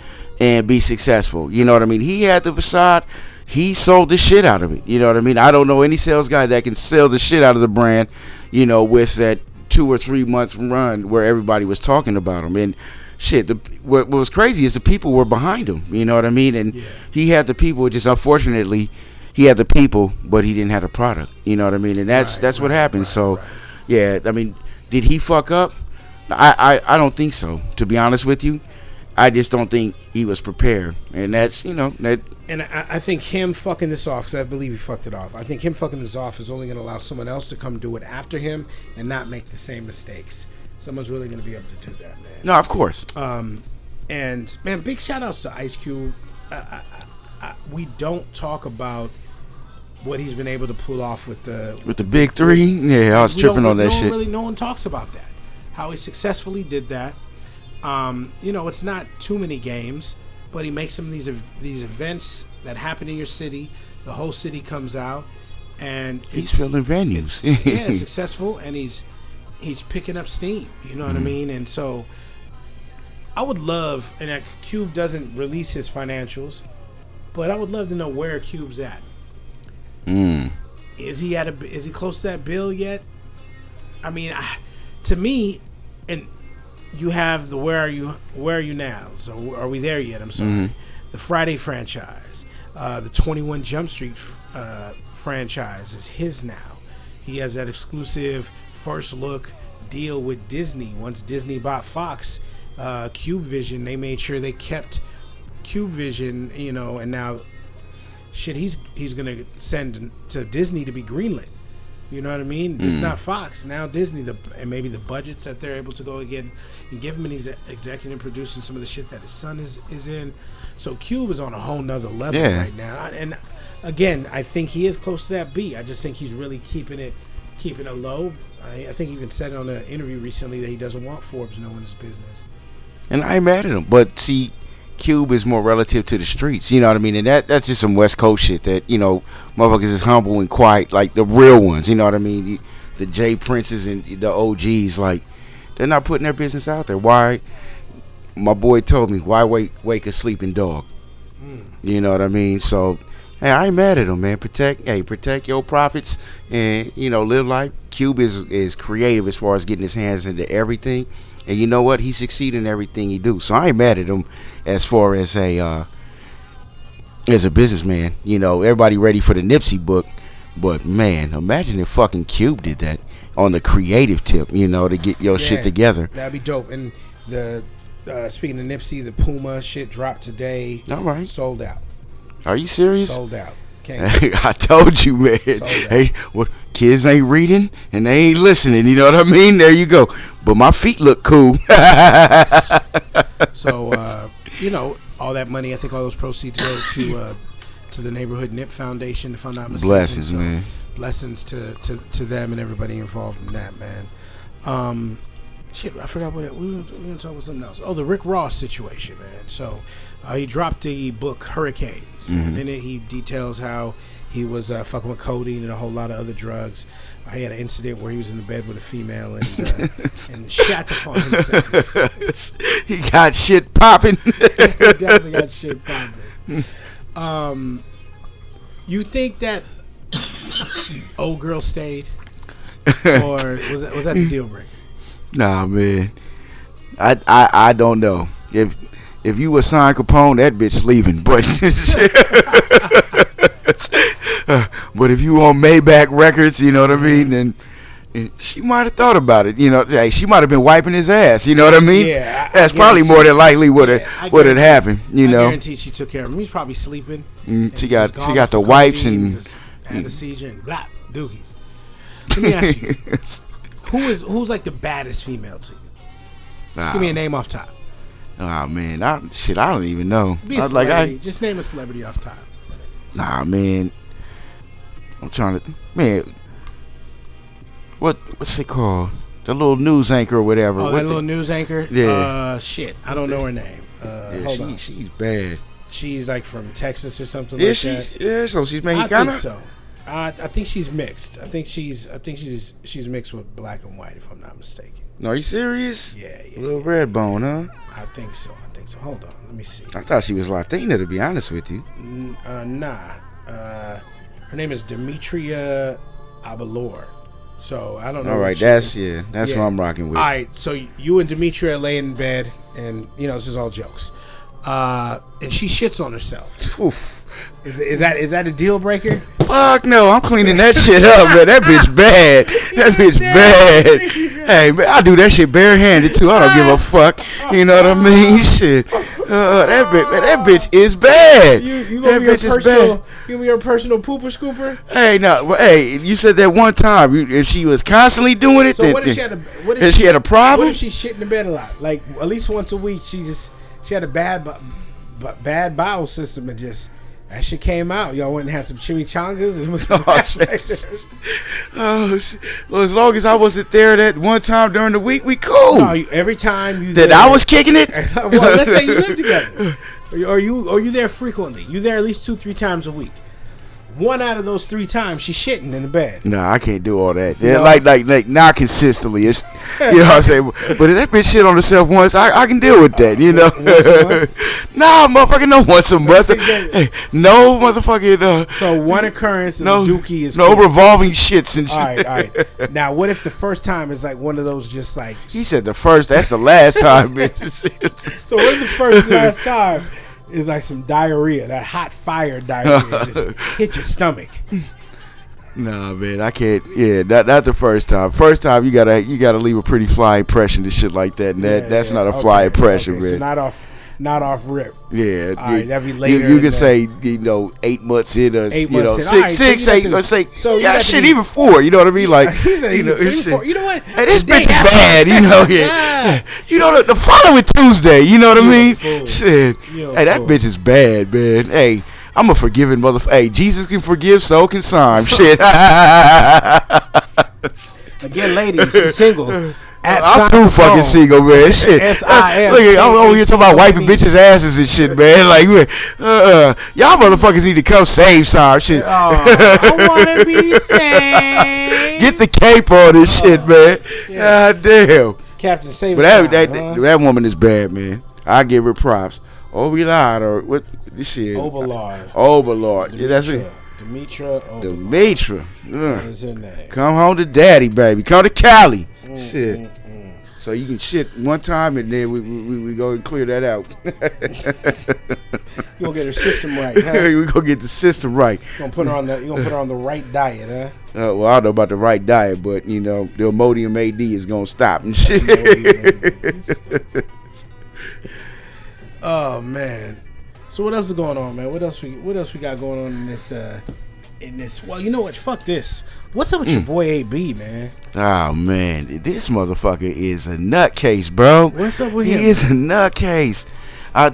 and be successful. You know what I mean? He had the facade. He sold the shit out of it. You know what I mean? I don't know any sales guy that can sell the shit out of the brand, you know, with that 2 or 3 month run where everybody was talking about him. And shit, what was crazy is the people were behind him. You know what I mean? And he had the people. Just unfortunately, he had the people, but he didn't have the product. You know what I mean? And that's what happened. So, yeah, I mean, did he fuck up? I don't think so. To be honest with you, I just don't think he was prepared. And that's, you know, that. And I think him fucking this off, because I believe he fucked it off. I think him fucking this off is only going to allow someone else to come do it after him and not make the same mistakes. Someone's really going to be able to do that, man. No, of course. And man, big shout outs to Ice Cube. We don't talk about what he's been able to pull off with the big three. Yeah, I was tripping on that shit. No one talks about that. How he successfully did that. You know, it's not too many games, but he makes some of these events that happen in your city. The whole city comes out, and he's filling venues. Yeah, successful, and he's picking up steam. You know what I mean? And so I would love, and Cube doesn't release his financials, but I would love to know where Cube's at. Is he close to that bill yet? I mean, to me, and you have the where are you now? So are we there yet? I'm sorry. The Friday franchise, the 21 Jump Street franchise is his now. He has that exclusive first look deal with Disney. Once Disney bought Fox, Cube Vision, they made sure they kept Cube Vision, you know, and now shit he's gonna send to Disney to be greenlit. You know what I mean? It's not Fox, now Disney, and maybe the budgets that they're able to go again and give him, and he's executive producing some of the shit that his son is in. So Cube is on a whole nother level right now. And again, I think he is close to that beat. I just think he's really keeping it low. I think he even said on an interview recently that he doesn't want Forbes knowing his business. And I ain't mad at him, but see, Cube is more relative to the streets, you know what I mean? And that's just some West Coast shit that, you know, motherfuckers is humble and quiet, like the real ones, you know what I mean? The J Princes and the OGs, like, they're not putting their business out there. Why? My boy told me, why wake a sleeping dog? You know what I mean? So, hey, I ain't mad at him, man. Protect your profits and, you know, live life. Cube is creative as far as getting his hands into everything. And you know what? He succeeds in everything he do. So I ain't mad at him as far as a businessman. You know, everybody ready for the Nipsey book. But, man, imagine if fucking Cube did that on the creative tip, you know, to get your shit together. That'd be dope. And the speaking of Nipsey, the Puma shit dropped today. All right. Sold out. Are you serious? Sold out. I told you, man. Hey, well, kids ain't reading and they ain't listening. You know what I mean? There you go. But my feet look cool. So, you know, all that money, I think all those proceeds go to the Neighborhood Nip Foundation, if I'm not mistaken. Blessings, man. Blessings to them and everybody involved in that, man. Shit, I forgot what we were going to talk about something else. Oh, the Rick Ross situation, man. So he dropped the book Hurricanes, and in it he details how he was fucking with codeine and a whole lot of other drugs. He had an incident where he was in the bed with a female and shat upon himself. He got shit popping. He definitely got shit popping. You think that old girl stayed, or was that the deal breaker? Nah, man. I don't know. If you were Sean Capone, that bitch leaving. But if you on Maybach Records, you know what I mean, then she might have thought about it. You know, hey, she might have been wiping his ass. You know what I mean? Yeah, that's probably more than likely what had happened. You know, I guarantee she took care of him. He's probably sleeping. She got the wipes and anesthesia and blah dookie. Let me ask you. Who's like the baddest female to you? Just give me a name off top. Oh man, I don't even know. Be a celebrity. Just name a celebrity off top. Nah, man. I'm trying to man. What's it called? the little news anchor or whatever. Oh, that little news anchor. Yeah. Shit, I don't know her name. Yeah, Hold on. she's bad. She's like from Texas or something Is like she? that. Yeah, so she's Mexicana. I think so. I think she's mixed. I think she's mixed with black and white, if I'm not mistaken. No, are you serious? Yeah. Little red bone, huh? I think so. Hold on, let me see. I thought she was Latina, to be honest with you. Nah. Her name is Demetria Abalor. So I don't know. All right, that's what I'm rocking with. All right, so you and Demetria lay in bed, and this is all jokes. And she shits on herself. Oof. Is that a deal breaker? Fuck no, I'm cleaning that shit up, man. That bitch bad. That bitch bad. Hey, man, I do that shit barehanded too. I don't give a fuck. You know what I mean? Shit. That bitch is bad. You gonna that be bitch your is bad. You gonna be your personal pooper scooper? Hey, no, hey, you said that one time. If she was constantly doing it, So then, what if she had a problem? What if she shit in the bed a lot? Like at least once a week, she had a bad bowel system and just. That shit came out. Y'all went and had some chimichangas. And Well, as long as I wasn't there that one time during the week, we cool. No, every time you that I was kicking it. Well, let's say you live together. Are you there frequently? You there at least 2-3 times a week. One out of those 3 times, she's shitting in the bed. No, I can't do all that. Yeah, like not consistently. It's, you know what I'm saying? But if that bitch shit on herself once, I can deal with that. You know? Nah, motherfucker, no once a month. Hey, no motherfucking. So one occurrence and no, the dookie is no cool. revolving shits and shit. All right. Now, what if the first time is like one of those just like? He said the first. That's the last time, bitch. So what if the first and last time? Is like some diarrhea, that hot fire diarrhea just hit your stomach. Nah, man, I can't. Yeah, not the first time. First time you gotta leave a pretty fly impression to shit like that, and that's not a fly impression, man. So not off rip. Yeah, all right, that'd be later. You can say 8 months in, or 8 months in. 6, 8, or say shit, even 4. You know what I mean? Like you know what? Hey, this bitch is bad. You know, You know the following Tuesday. You know what I mean? Shit. Hey, that bitch is bad, man. Hey. I'm a forgiving motherfucker. Hey, Jesus can forgive, so can Simon. Shit. Again, ladies, he's single. I'm too fucking single, man. Shit. S-I-M. Look, I'm over here talking about wiping bitches' asses and shit, man. Like, y'all motherfuckers need to come save Simon. Shit. I wanna be saved. Get the cape on this shit, man. Yeah. God damn. Captain Save. But that woman is bad, man. I give her props. Vlad or what this shit? Overlord. Yeah, that's it. Demetria. That is her name. Come home to daddy, baby. Come to Cali. Shit. So you can shit one time and then we go and clear that out. You gonna get her system right, huh? We gonna get the system right. You gonna put her on the right diet, huh? Well, I don't know about the right diet, but the Imodium AD is gonna stop and shit. Oh man. So what else is going on, man? What else we got going on in this well, you know what? Fuck this. What's up with your boy AB, man? Oh man, this motherfucker is a nutcase, bro. What's up with him? He is a nutcase. I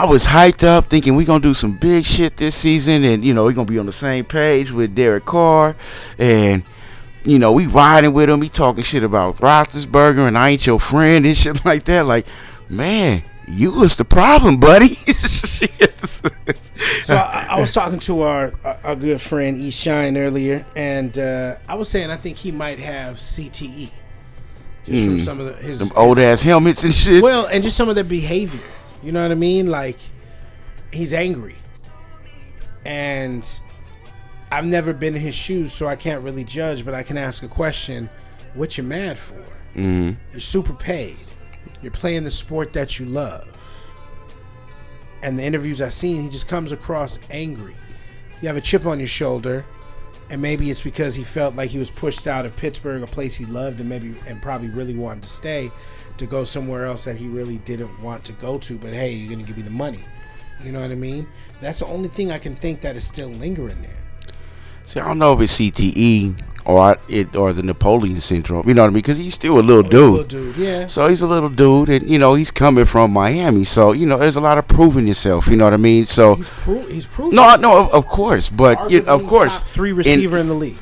was hyped up thinking we gonna do some big shit this season, and we gonna be on the same page with Derek Carr, and we riding with him. He talking shit about Roethlisberger and I ain't your friend and shit like that. Like, man, you was the problem, buddy. So I was talking to our good friend E. Shine earlier, and I was saying I think he might have CTE, just from some of his old ass helmets and shit. Well, and just some of the behavior. You know what I mean? Like, he's angry, and I've never been in his shoes, so I can't really judge. But I can ask a question: what you mad for? You're super paid. You're playing the sport that you love. And the interviews I've seen, he just comes across angry. You have a chip on your shoulder, and maybe it's because he felt like he was pushed out of Pittsburgh, a place he loved and probably really wanted to stay, to go somewhere else that he really didn't want to go to. But hey, you're going to give me the money. You know what I mean? That's the only thing I can think that is still lingering there. See, I don't know if it's CTE or the Napoleon syndrome. You know what I mean? Because he's still a little dude. Little dude, yeah. So he's a little dude, and he's coming from Miami. So there's a lot of proving yourself. You know what I mean? So he's proven. No, of course, but of course, top 3 receiver in the league.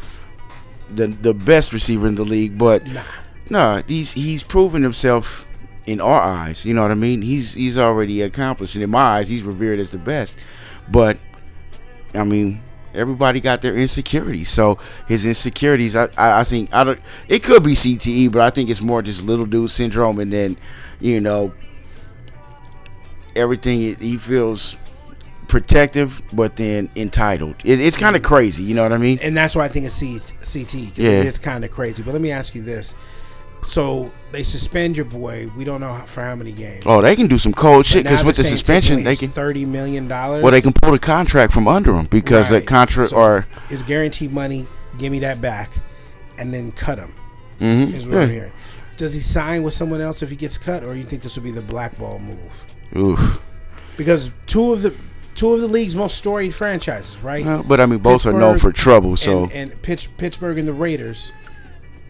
The best receiver in the league, but. Nah. No, he's proven himself in our eyes. You know what I mean? He's already accomplished, and in my eyes, he's revered as the best. But I mean, everybody got their insecurities. So his insecurities, I think, I don't. It could be CTE, but I think it's more just little dude syndrome, and then, you know, everything he feels protective, but then entitled. It's kind of crazy. You know what I mean? And that's why I think it's CTE. Because Yeah. it's kind of crazy. But let me ask you this. So they suspend your boy. We don't know for how many games. Oh, they can do some cold shit But now because with the they're saying suspension, taking they away can. his $30 million. Well, they can pull the contract from under him because the contract So or. it's guaranteed money. Give me that back, and then cut him. Mm-hmm. Is what I'm hearing. Does he sign with someone else if he gets cut, or you think this will be the blackball move? Oof. Because two of the league's most storied franchises, right? But I mean, both are known for trouble. So and Pittsburgh and the Raiders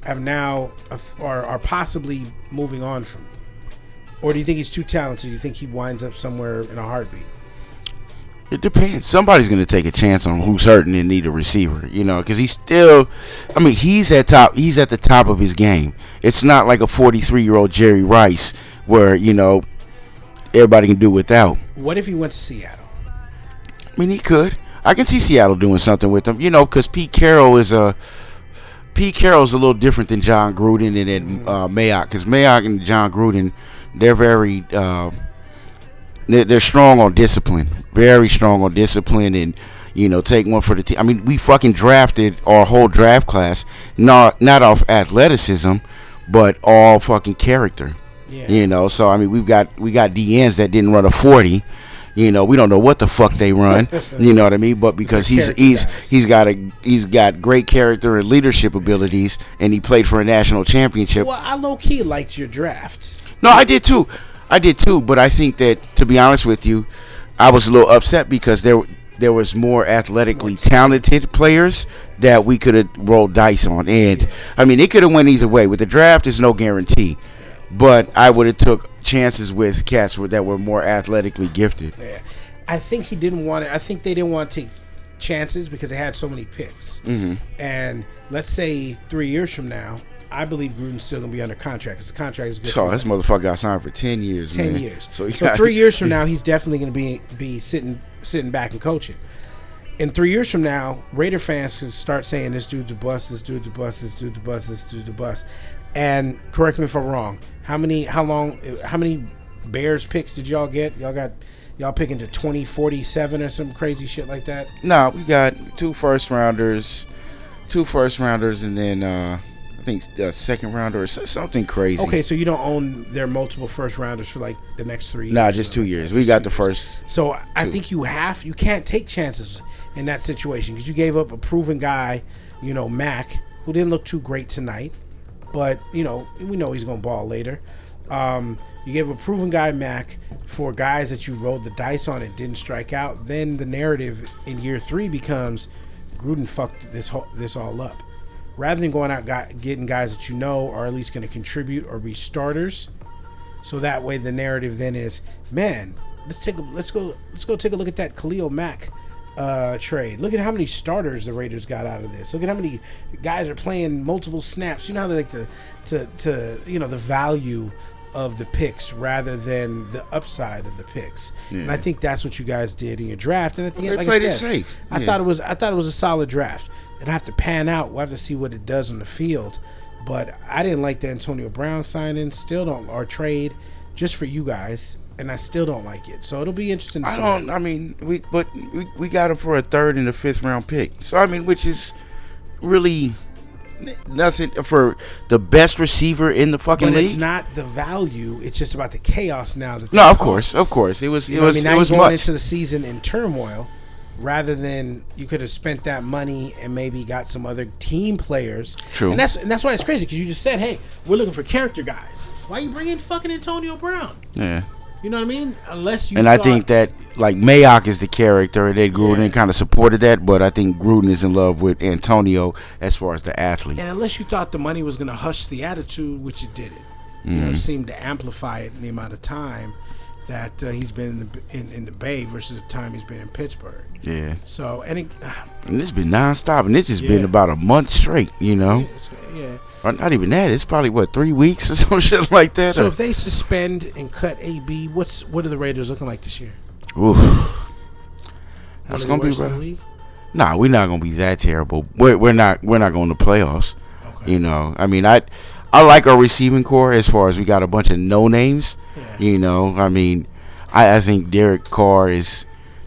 have now are possibly moving on from. Or do you think he's too talented? Do you think he winds up somewhere in a heartbeat? it depends. Somebody's going to take a chance on who's hurting and need a receiver. You know, because he's still. I mean, he's at top. He's at the top of his game. It's not like a 43-year-old Jerry Rice where everybody can do without. What if he went to Seattle? I mean, he could. I can see Seattle doing something with him, because Pete Carroll's a little different than John Gruden and then Mayock, because Mayock and John Gruden, they're very they're strong on discipline, very strong on discipline, and take one for the team. I mean, we fucking drafted our whole draft class not off athleticism, but all fucking character. Yeah. So I mean, we got DNs that didn't run a 40. We don't know what the fuck they run. You know what I mean? But because he's got great character and leadership abilities, and he played for a national championship. Well, I low key liked your draft. No, I did too. But I think that, to be honest with you, I was a little upset because there was more athletically talented players that we could have rolled dice on, and I mean, it could have went either way. With the draft, there's no guarantee. But I would have took chances with cats that were more athletically gifted. Yeah, I think he didn't want it. I think they didn't want to take chances because they had so many picks. Mm-hmm. And let's say 3 years from now, I believe Gruden's still gonna be under contract because the contract is good. Oh, this motherfucker got signed for 10 years. 10 man. years. So 3 years from now, he's definitely gonna be sitting back and coaching. In 3 years from now, Raider fans can start saying this dude's a bust, this dude's a bust, this dude's a bust, this dude's a bust. And correct me if I'm wrong. How many Bears picks did y'all get? Y'all picking to 2047 or some crazy shit like that? No, we got two first rounders, and then I think a second rounder or something crazy. Okay, so you don't own their multiple first rounders for like the next 3 years? Nah, just 2 years. We got the first. So I think you can't take chances in that situation because you gave up a proven guy, Mac, who didn't look too great tonight. But, we know he's going to ball later. You gave a proven guy, Mac, for guys that you rolled the dice on and didn't strike out. Then the narrative in year 3 becomes Gruden fucked this all up. Rather than going out getting guys that are at least going to contribute or be starters. So that way the narrative then is, man, let's go take a look at that Khalil Mack trade. Look at how many starters the Raiders got out of this. Look at how many guys are playing multiple snaps. You know how they like to the value of the picks rather than the upside of the picks. Yeah. And I think that's what you guys did in your draft. And at the end, they like played I said, it safe. I thought it was a solid draft. It'll have to pan out. We'll have to see what it does on the field. But I didn't like the Antonio Brown signing. Still don't, or trade, just for you guys. And I still don't like it. So it'll be interesting to see. I mean, we got him for a 3rd and a 5th round pick. So I mean, which is really nothing for the best receiver in the fucking league. It's not the value. It's just about the chaos now. No, of course. It was now much. You're going into the season in turmoil, rather than you could have spent that money and maybe got some other team players. True. And that's why it's crazy because you just said, hey, we're looking for character guys. Why you bringing fucking Antonio Brown? Yeah. You know what I mean? Unless you. And I think that like Mayock is the character, and then Gruden kind of supported that. But I think Gruden is in love with Antonio as far as the athlete. And unless you thought the money was going to hush the attitude, which it didn't. It seemed to amplify it in the amount of time that he's been in the Bay versus the time he's been in Pittsburgh. Yeah. So and it's been nonstop, and this has been about a month straight. Yeah. Or not even that. It's probably what 3 weeks or some shit like that. So if they suspend and cut AB, what are the Raiders looking like this year? Oof, One that's of gonna the be worst in the rough. league? Nah, we're not gonna be that terrible. We're not going to playoffs. Okay. You know, I mean, I like our receiving core as far as we got a bunch of no names. Yeah. You know, I mean, I think Derek Carr is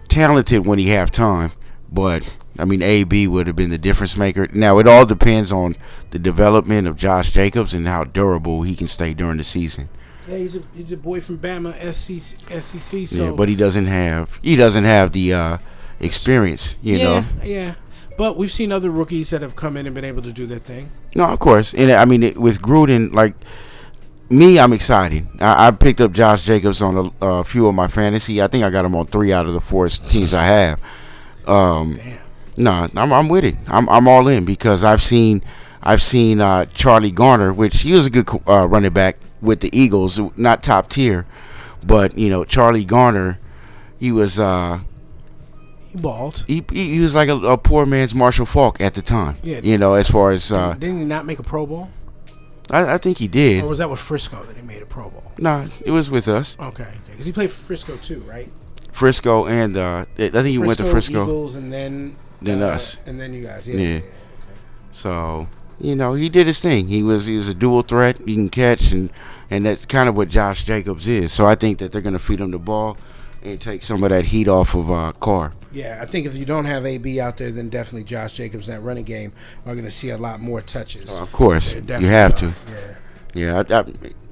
talented when he have time, but I mean, AB would have been the difference maker. Now it all depends on the development of Josh Jacobs and how durable he can stay during the season. Yeah, he's a boy from Bama, SEC. So Yeah, but he doesn't have the experience. You know. Yeah. But we've seen other rookies that have come in and been able to do their thing. No, of course, and I mean with Gruden, like me, I'm excited. I picked up Josh Jacobs on a few of my fantasy. I think I got him on 3 out of the 4 teams I have. Damn. No, I'm with it. I'm all in because I've seen Charlie Garner, which he was a good running back with the Eagles, not top tier, but you know Charlie Garner, he was He balled. he was like a poor man's Marshall Faulk at the time. Yeah. You know, as far as Didn't he not make a Pro Bowl? I think he did. Or was that with Frisco that he made a Pro Bowl? Nah, it was with us. Okay. Because he played for Frisco too, right? Frisco and I think he went to Frisco. Eagles, and then us. and then you guys. Yeah. Okay. So you know he did his thing. He was a dual threat. He can catch and that's kind of what Josh Jacobs is. So I think that they're gonna feed him the ball and take some of that heat off of Carr. Yeah, I think if you don't have AB out there, then definitely Josh Jacobs in that running game are going to see a lot more touches. Of course, They you definitely have are. to. Yeah. Yeah,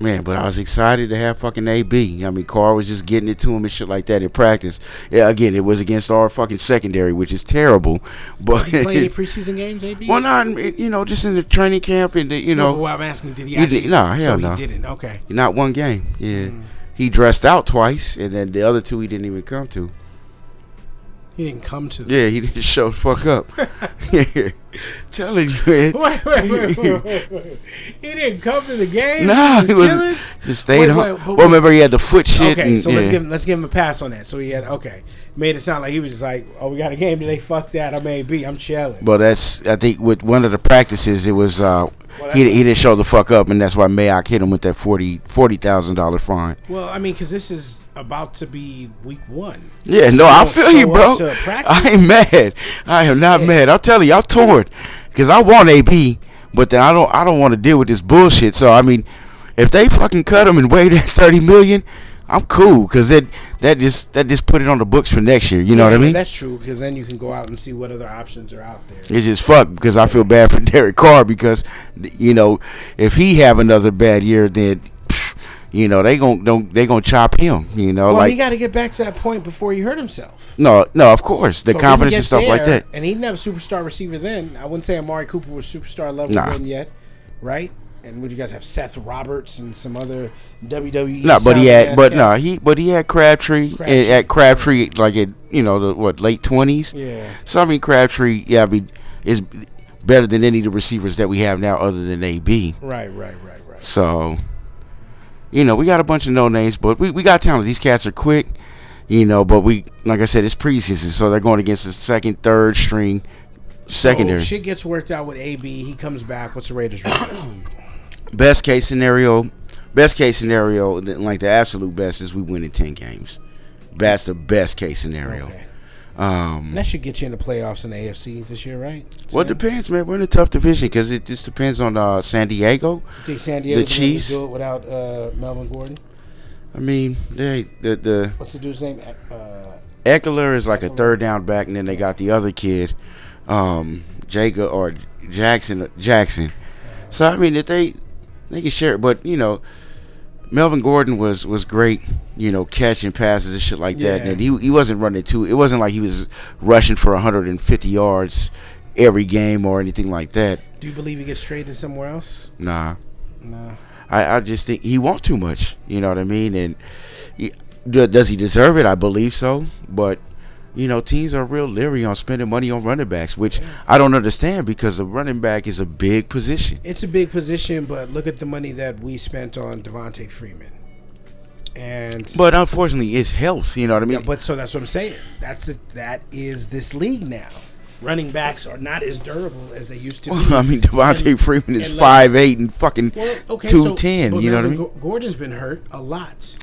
man, but I was excited to have fucking AB. I mean, Carr was just getting it to him and shit like that in practice. Yeah, again, it was against our fucking secondary, which is terrible. But Did he play any preseason games, AB? well, not just in the training camp and No, but what I'm asking, did he He actually? did- no, hell so no. he didn't. Okay. not one game. Yeah, he dressed out twice, and then the other 2 he didn't even come to. He didn't come to. Yeah, he didn't show the fuck up. Yeah, telling you, man. Wait. He didn't come to the game. Nah, he was chilling. Just stayed home. but Well, remember he had the foot shit. Okay, and, so yeah. let's give him a pass on that. So he had made it sound like he was just like, oh, we got a game today. Fuck that. I'm AB. I'm chilling. But I think with one of the practices, it was that's- he didn't show the fuck up, and that's why Mayock hit him with that $40,000 fine. Well, I mean, because this is about to be week 1. Yeah, no, I don't feel you, show bro. up to practice. I ain't mad. I am not mad. I'll tell you, I'm torn because I want AB, but then I don't want to deal with this bullshit. So I mean, if they fucking cut him and weigh that $30 million, I'm cool because that just put it on the books for next year. You know what I mean? That's true, because then you can go out and see what other options are out there. It's just fuck because I feel bad for Derek Carr because you know if he have another bad year, then you know they gonna chop him. You know, Well, like he got to get back to that point before he hurt himself. no, of course the So if he confidence and gets stuff like there, that. And he didn't have a superstar receiver then. I wouldn't say Amari Cooper was superstar level Nah. then yet, right? And would you guys have Seth Roberts and some other WWE? No, but he had, sounding ass cats? he had Crabtree. And at Crabtree, like at the late 20s. Yeah. So I mean Crabtree, yeah, I mean is better than any of the receivers that we have now, other than AB. Right. So, you know, we got a bunch of no names, but we got talent. These cats are quick, you know. But like I said, it's preseason, so they're going against the second, third string secondary. So shit gets worked out with AB. He comes back. What's the Raiders record? Best case scenario, like the absolute best is we win in 10 games. That's the best case scenario. Okay. And that should get you in the playoffs in the AFC this year, right? Well, it depends, man. We're in a tough division because it just depends on San Diego. You think San Diego the Chiefs do it without Melvin Gordon? I mean, the What's the dude's name? Eckler is like a Eckler. third down back, and then they got the other kid, Jacob or Jackson. So I mean, if they can share it, but you know, Melvin Gordon was great, you know, catching passes and shit like that, Yeah. and he wasn't running too. It wasn't like he was rushing for 150 yards every game or anything like that. Do you believe he gets traded somewhere else? Nah. No. I just think he wants too much. You know what I mean? And does he deserve it? I believe so. But, you know, teams are real leery on spending money on running backs, which I don't understand because the running back is a big position. It's a big position, but look at the money that we spent on Devontae Freeman. But unfortunately, it's health. You know what I mean? Yeah, but so that's what I'm saying. That is this league now. running backs are not as durable as they used to be. Well, I mean, Devontae Freeman is and like- 5'8" and fucking Well, okay, 210. but You know what I Melvin mean? Gordon's been hurt a lot,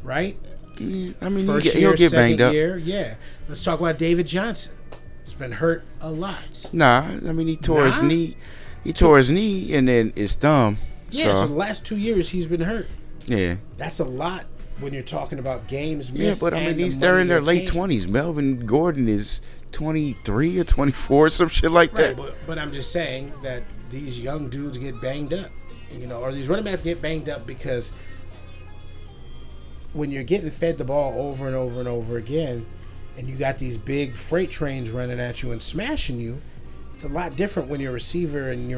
right? Yeah, I mean, First he'll year, get banged second up. year, yeah. Let's talk about David Johnson. He's been hurt a lot. Nah, I mean, he tore his Nah? knee. He tore his knee and then his thumb. Yeah, so So, the last 2 years he's been hurt. yeah. That's a lot when you're talking about games Yeah, missed. but I and mean, the they're money in their they're late paying. 20s. Melvin Gordon is 23 or 24, some shit like Right, that. but I'm just saying that these young dudes get banged up, or these running backs get banged up because when you're getting fed the ball over and over and over again, and you got these big freight trains running at you and smashing you, it's a lot different when you're a receiver and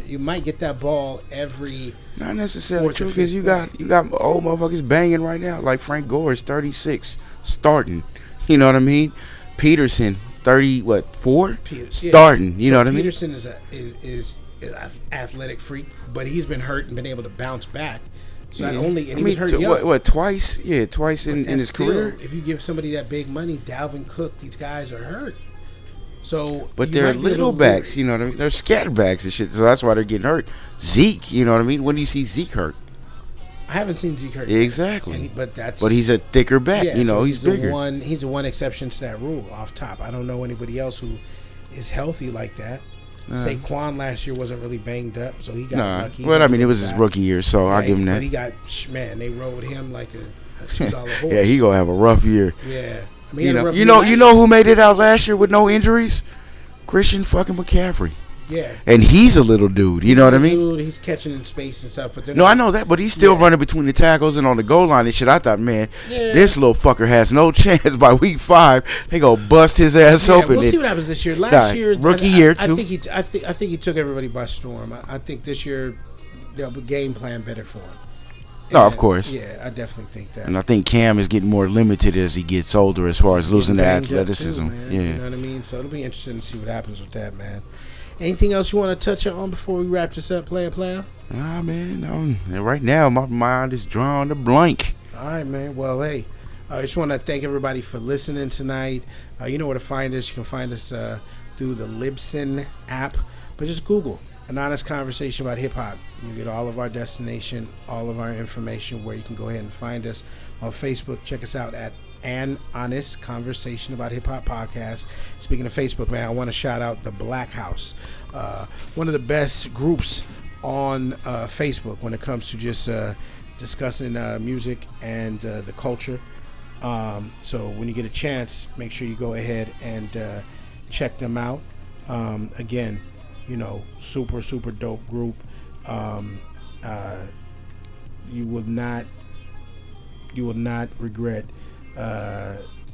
you might get that ball every. Not necessarily Fourth or true, because fifth you got old motherfuckers banging right now. Like Frank Gore is 36, starting. You know what I mean? Peterson, 4? Starting. You know what I mean? Peterson is an athletic freak, but he's been hurt and been able to bounce back. So not only and he was hurt young. What, twice? Yeah, twice in And his still, career. if you give somebody that big money, Dalvin Cook, these guys are hurt. So, But you they're might be little able to- backs, you know what I mean? They're scatterbacks and shit, so that's why they're getting hurt. Zeke, you know what I mean? When do you see Zeke hurt? I haven't seen Zeke hurt. Exactly. But But he's a thicker back, yeah, you know, so he's the bigger. He's the one exception to that rule off top. I don't know anybody else who is healthy like that. Saquon last year wasn't really banged up, so he got lucky. Well, I mean, it was his rookie year, so I'll give him But that. he got they rode him like a $2 horse. Yeah, he gonna have a rough year. Yeah, I mean, he You had a know, rough you year know, last you know who made it out last year with no injuries? Christian fucking McCaffrey. Yeah, And he's a little dude, you know what I mean? Dude, he's catching in space and stuff, but they're No, not, I know that, but he's still running between the tackles and on the goal line and shit. I thought, man, Yeah. this little fucker has no chance. By week 5, they gonna bust his ass Yeah, open. we'll see And- what happens this year. Last year, rookie I year, too. I think he took everybody by storm. I think this year they'll game plan better for him. No, of And, course. Yeah, I definitely think that. And I think Cam is getting more limited as he gets older as far as losing the Banged up too, athleticism. man. Yeah. You know what I mean? So it'll be interesting to see what happens with that, man. Anything else you want to touch on before we wrap this up, player? Ah, man, right now my mind is drawn to blank. All right, man. Well, hey, I just want to thank everybody for listening tonight. You know where to find us. You can find us through the Libsyn app, but just Google An Honest Conversation About Hip Hop. You get all of our destination, all of our information where you can go ahead and find us. On Facebook, check us out at An Honest Conversation About Hip Hop podcast. Speaking of Facebook, man, I want to shout out the Black House, one of the best groups on Facebook when it comes to just discussing music and the culture. So when you get a chance, make sure you go ahead and check them out. Again, super dope group. You will not regret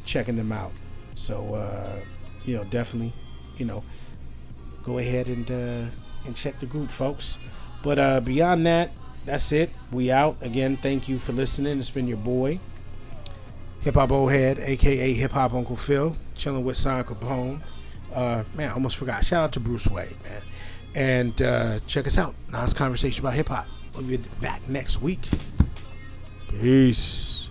checking them out. So definitely, go ahead and check the group, folks. But beyond that, that's it. We out. Again, thank you for listening. It's been your boy, Hip Hop Old Head, aka Hip Hop Uncle Phil, chilling with Son Capone. Man, I almost forgot. Shout out to Bruce Wade, man. And check us out. Honest Conversation About Hip Hop. We'll be back next week. Peace.